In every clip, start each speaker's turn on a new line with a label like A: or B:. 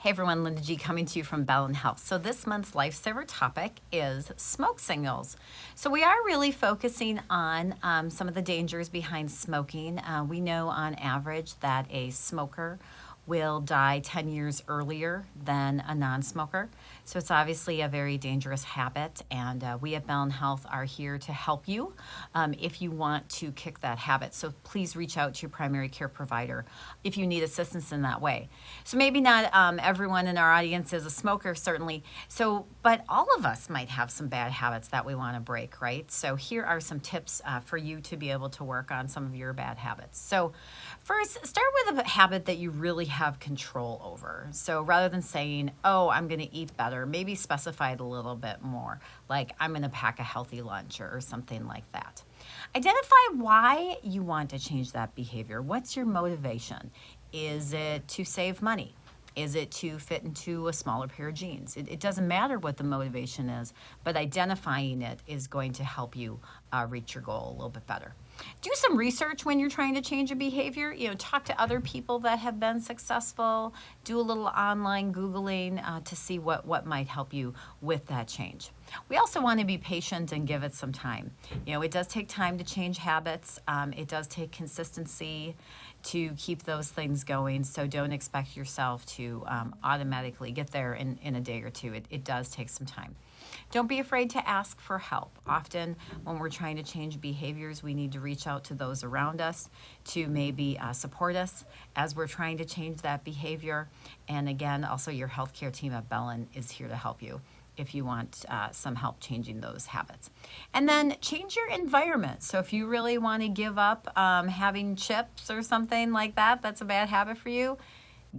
A: Hey everyone, Linda G coming to you from Bellin Health. So this month's Lifesaver topic is smoke signals. So we are really focusing on some of the dangers behind smoking. We know on average that a smoker will die 10 years earlier than a non-smoker. So it's obviously a very dangerous habit, and we at Bellin Health are here to help you if you want to kick that habit. So please reach out to your primary care provider if you need assistance in that way. So maybe not everyone in our audience is a smoker, certainly. So, but all of us might have some bad habits that we want to break, right? So here are some tips for you to be able to work on some of your bad habits. So first, start with a habit that you really have control over. So rather than saying, oh, I'm going to eat better, maybe specify it a little bit more, like I'm going to pack a healthy lunch or something like that. Identify why you want to change that behavior. What's your motivation? Is it to save money? Is it to fit into a smaller pair of jeans? It doesn't matter what the motivation is, but identifying it is going to help you reach your goal a little bit better. Do some research when you're trying to change a behavior. Talk to other people that have been successful. Do a little online Googling to see what might help you with that change. We also want to be patient and give it some time. It does take time to change habits. It does take consistency to keep those things going. So don't expect yourself to automatically get there in a day or two. It does take some time. Don't be afraid to ask for help. Often when we're trying to change behaviors, we need to reach out to those around us to maybe support us as we're trying to change that behavior. And again, also your healthcare team at Bellin is here to help you if you want some help changing those habits. And then change your environment. So if you really want to give up having chips or something like that, that's a bad habit for you,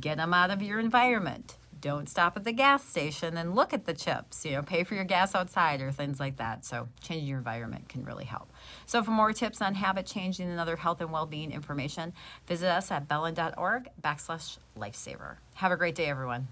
A: get them out of your environment. Don't stop at the gas station and look at the chips. Pay for your gas outside or things like that. So changing your environment can really help. So for more tips on habit changing and other health and well-being information, visit us at bellin.org/lifesaver. Have a great day, everyone.